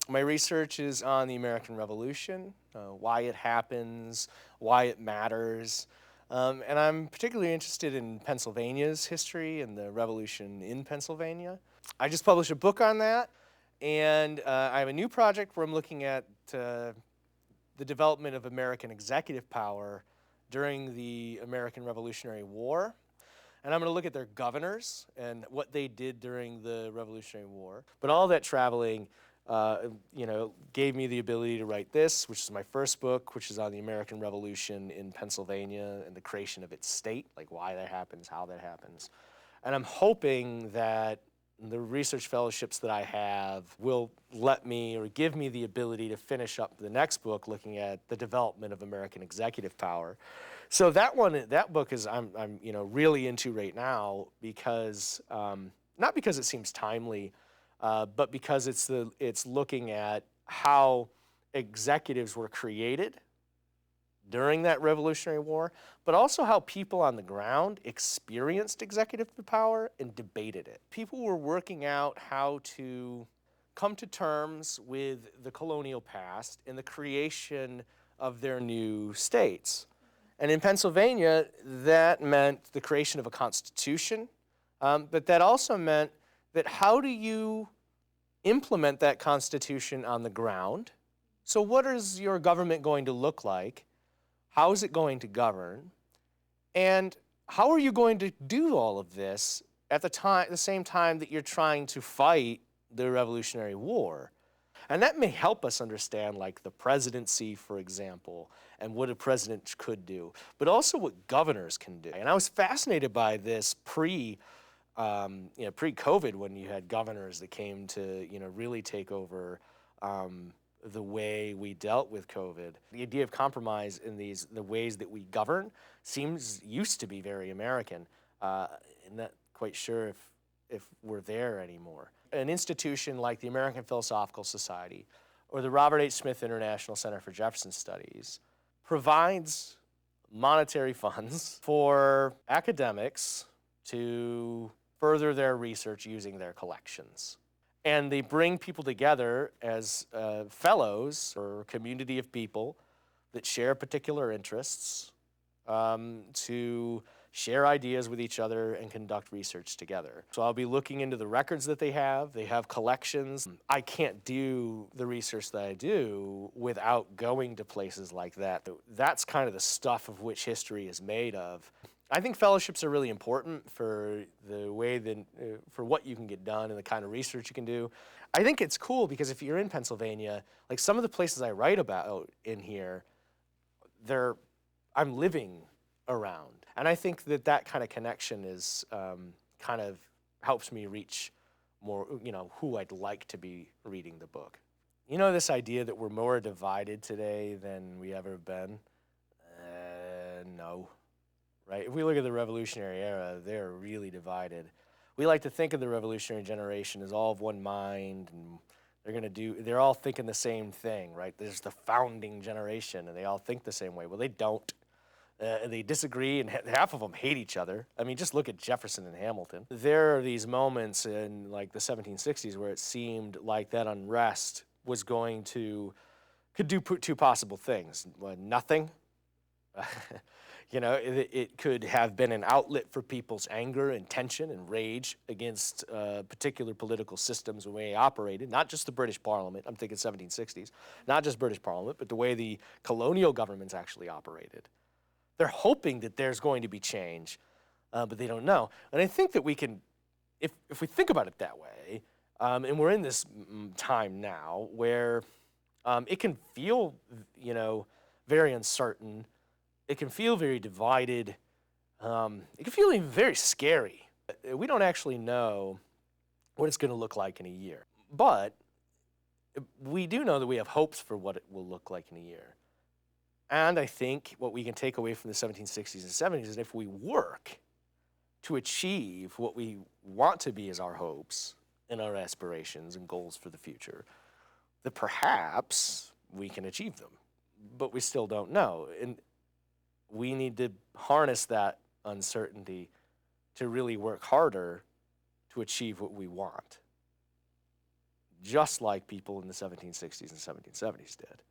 My research is on the American Revolution, why it happens, why it matters, and I'm particularly interested in Pennsylvania's history and the revolution in Pennsylvania. I just published a book on that, and I have a new project where I'm looking at the development of American executive power during the American Revolutionary War. And I'm going to look at their governors and what they did during the Revolutionary War. But all that traveling, gave me the ability to write this, which is my first book, which is on the American Revolution in Pennsylvania and the creation of its state, like why that happens, how that happens. And I'm hoping that the research fellowships that I have will let me or give me the ability to finish up the next book looking at the development of American executive power. So that book is I'm really into right now because not because it seems timely, but because it's looking at how executives were created during that Revolutionary War, but also how people on the ground experienced executive power and debated it. People were working out how to come to terms with the colonial past and the creation of their new states. And in Pennsylvania, that meant the creation of a constitution, but that also meant that how do you implement that constitution on the ground? So what is your government going to look like? How is it going to govern? And how are you going to do all of this at the same time that you're trying to fight the Revolutionary War? And that may help us understand, like, the presidency, for example, and what a president could do, but also what governors can do. And I was fascinated by this pre-COVID, when you had governors that came to, really take over the way we dealt with COVID. The idea of compromise in the ways that we govern used to be very American. I'm not quite sure if we're there anymore. An institution like the American Philosophical Society or the Robert H. Smith International Center for Jefferson Studies provides monetary funds for academics to further their research using their collections. And they bring people together as fellows or a community of people that share particular interests to share ideas with each other and conduct research together. So I'll be looking into the records that they have. They have collections. I can't do the research that I do without going to places like that. That's kind of the stuff of which history is made of. I think fellowships are really important for the way for what you can get done and the kind of research you can do. I think it's cool because if you're in Pennsylvania, like some of the places I write about in here, I'm living around. And I think that kind of connection is kind of helps me reach more, who I'd like to be reading the book. This idea that we're more divided today than we ever been? No. Right? If we look at the Revolutionary era, they're really divided. We like to think of the Revolutionary generation as all of one mind, and they're all thinking the same thing, right? There's the founding generation, and they all think the same way. Well, they don't. They disagree, and half of them hate each other. I mean, just look at Jefferson and Hamilton. There are these moments in, like, the 1760s where it seemed like that unrest could do two possible things. Nothing. It could have been an outlet for people's anger and tension and rage against particular political systems and the way they operated, not just the British Parliament, I'm thinking 1760s, not just British Parliament, but the way the colonial governments actually operated. They're hoping that there's going to be change, but they don't know. And I think that we can, if we think about it that way, and we're in this time now where it can feel, very uncertain. It can feel very divided. It can feel even very scary. We don't actually know what it's going to look like in a year. But we do know that we have hopes for what it will look like in a year. And I think what we can take away from the 1760s and 70s is if we work to achieve what we want to be as our hopes and our aspirations and goals for the future, that perhaps we can achieve them. But we still don't know. And we need to harness that uncertainty to really work harder to achieve what we want. just like people in the 1760s and 1770s did.